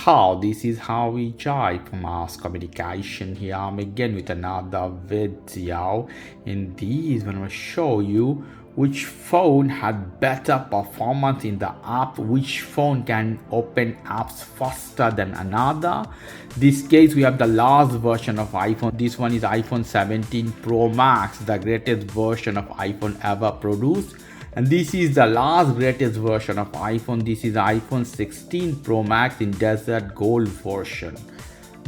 how this is how we type mass communication. Here I'm again with another video. In this I'm going to show you which phone had better performance in the app, which phone can open apps faster than another. This case we have the last version of iPhone. This one is iPhone 17 Pro Max, the greatest version of iPhone ever produced. And this is the last greatest version of iPhone. This is iPhone 16 Pro Max in Desert Gold version.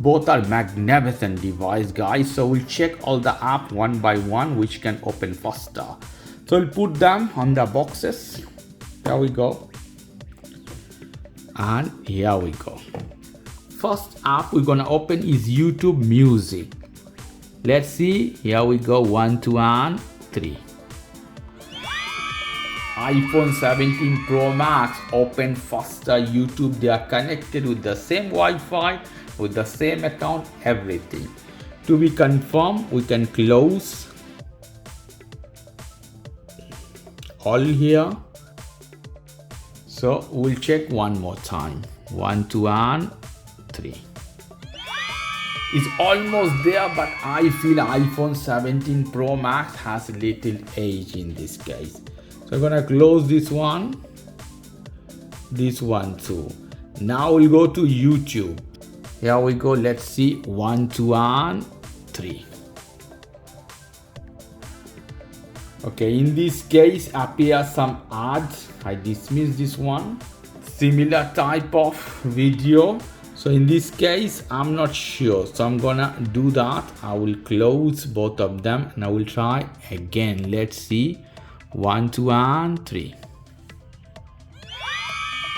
Both are magnificent device, guys. So we'll check all the app one by one which can open faster. So we'll put them on the boxes. Here we go. And here we go. First app we're gonna open is YouTube Music. Let's see. Here we go. 1, 2, and 3. iPhone 17 Pro Max open faster YouTube. They are connected with the same Wi-Fi, with the same account, everything. To be confirmed, we can close all here. So we'll check one more time. 1, 2, and 3. It's almost there, but I feel iPhone 17 Pro Max has a little age in this case. So I'm gonna close this one too. Now we'll go to YouTube. Here we go. Let's see. 1, 2, and 3. Okay, in this case appear some ads. I dismiss this one. Similar type of video. So in this case I'm not sure, so I'm gonna do that. I will close both of them and I will try again. Let's see. 1, 2, and 3.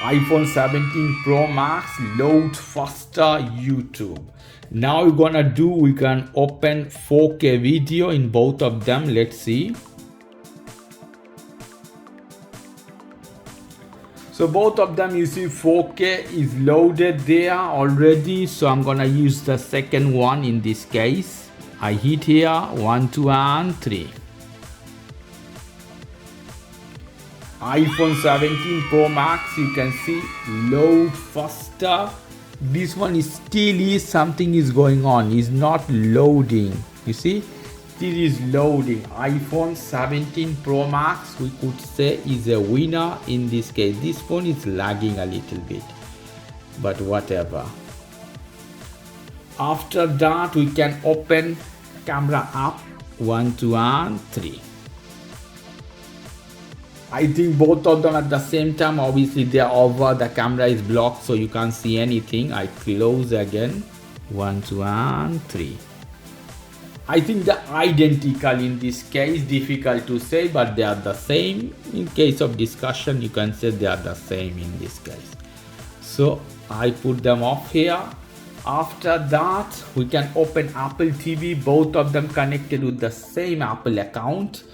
iPhone 17 Pro Max load faster YouTube. Now we're gonna do, we can open 4K video in both of them. Let's see. So both of them, you see 4K is loaded there already. So I'm gonna use the second one in this case. I hit here. 1, 2, and 3. iPhone 17 Pro Max, you can see load faster. This one is still something is going on, is not loading. You see, still is loading. iPhone 17 Pro Max, we could say, is a winner in this case. This phone is lagging a little bit, but whatever. After that we can open camera app. 1, 2, and 3. I think both of them at the same time. Obviously they are over, the camera is blocked so you can't see anything. I close again. 1, 2, and 3. I think they're identical in this case. Difficult to say, but they are the same. In case of discussion you can say they are the same in this case. So I put them off here. After that we can open Apple TV. Both of them connected with the same Apple account.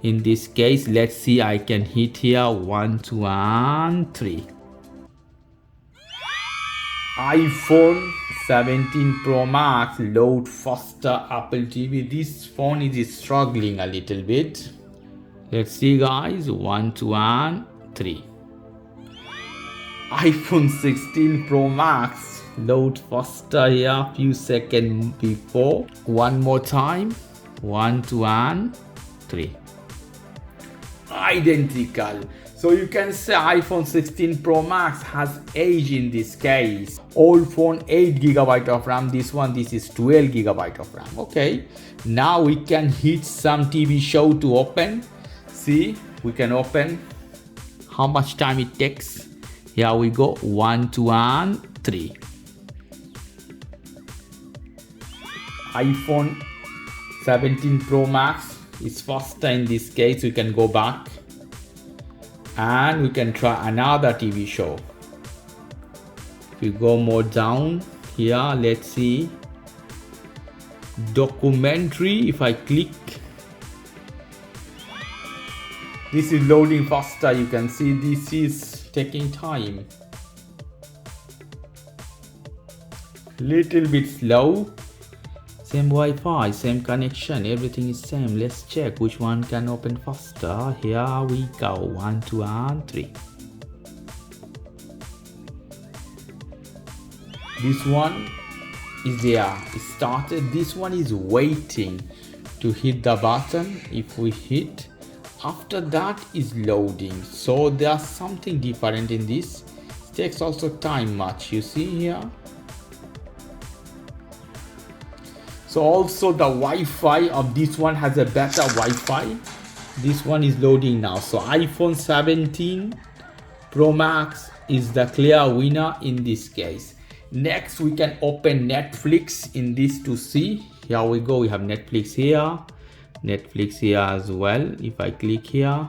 In this case, let's see, I can hit here. 1, 2, and 3. iPhone 17 Pro Max load faster Apple TV. This phone is struggling a little bit. Let's see, guys. 1, 2, and 3. iPhone 16 Pro Max load faster here, few seconds before. One more time. 1, 2, and 3. Identical. So you can say iPhone 16 Pro Max has age in this case. Old phone 8GB of RAM. This one, this is 12GB of RAM. Okay, now we can hit some TV show to open. See, we can open. How much time it takes? Here we go. 1, 2, and 3. iPhone 17 Pro Max is faster in this case. We can go back and we can try another TV show. If you go more down here, let's see, documentary. If I click, this is loading faster. You can see this is taking time, little bit slow. Same Wi-Fi, same connection, everything is same. Let's check which one can open faster. Here we go. 1, 2, and 3. This one is there, it started. This one is waiting to hit the button. If we hit, after that is loading. So there's something different in this. It takes also time much, you see here. So also the Wi-Fi of this one has a better Wi-Fi. This one is loading now. So iPhone 17 Pro Max is the clear winner in this case. Next, we can open Netflix in this to see. Here we go. We have Netflix here, Netflix here as well. If I click here,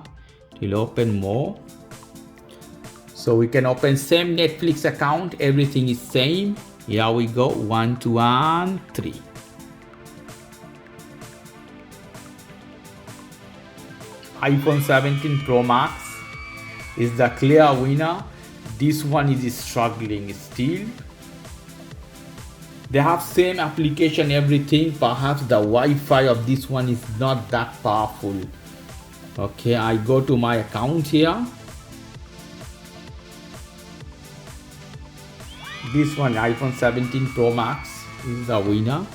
it will open more. So we can open same Netflix account. Everything is same. Here we go. 1, 2, and 3. iPhone 17 Pro Max is the clear winner. This one is struggling still. They have same application, everything. Perhaps the Wi-Fi of this one is not that powerful. Okay, I go to my account here. This one, iPhone 17 Pro Max, is the winner.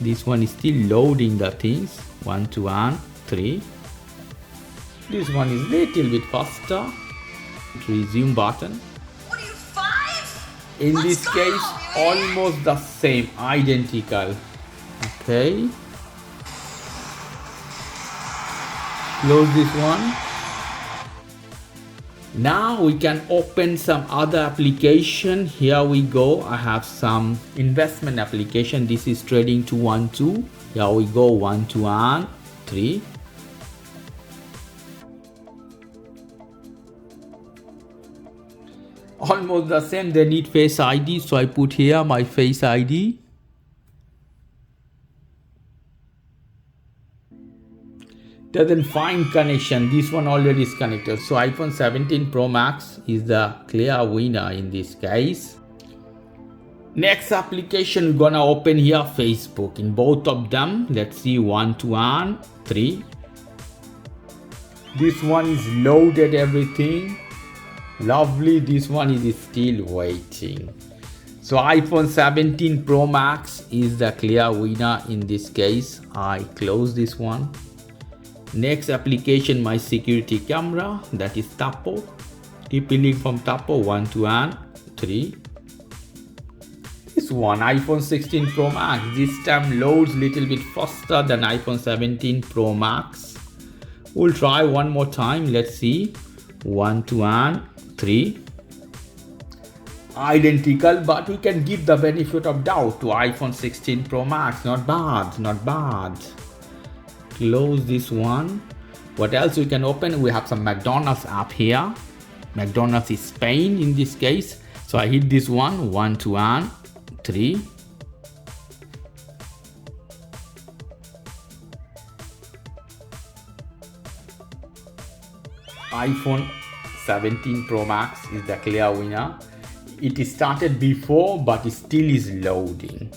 This one is still loading the things. 1, 2, and 3. This one is little bit faster. Resume button. In this case, almost the same, identical. Okay. Close this one. Now we can open some other application. Here we go. I have some investment application. This is trading 212. Here we go. 1, 2, and 3. Almost the same. They need Face ID, so I put here my Face ID. Doesn't find connection. This one already is connected. So iPhone 17 Pro Max is the clear winner in this case. Next application, we're gonna open here Facebook in both of them. Let's see. 1, 2, and 3. This one is loaded, everything. Lovely. This one is still waiting. So iPhone 17 Pro Max is the clear winner in this case. I close this one. Next application, my security camera, that is Tapo. TP link from Tapo. 1, 2, and 3. This one, iPhone 16 Pro Max. This time loads little bit faster than iPhone 17 Pro Max. We'll try one more time. Let's see. 1, 2, and 3. Identical, but we can give the benefit of doubt to iPhone 16 Pro Max. Not bad, not bad. Close this one. What else we can open? We have some McDonald's app here. McDonald's is Spain in this case. So I hit this one. 1, 2, and 3. iPhone 17 Pro Max is the clear winner. It started before, but it still is loading.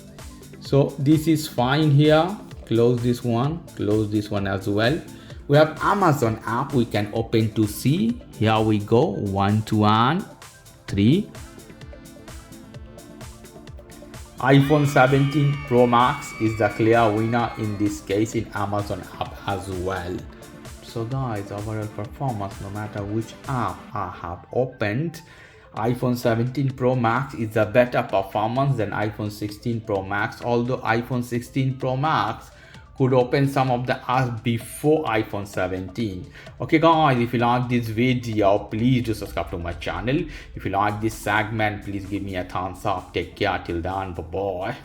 So this is fine here. Close this one. Close this one as well. We have Amazon app we can open to see. Here we go. 1, 2, and 3. iPhone 17 Pro Max is the clear winner in this case in Amazon app as well. So guys, overall performance, no matter which app I have opened, iPhone 17 Pro Max is a better performance than iPhone 16 Pro Max. Although iPhone 16 Pro Max could open some of the apps before iPhone 17. Okay guys, if you like this video, please do subscribe to my channel. If you like this segment, please give me a thumbs up. Take care till then. Bye bye.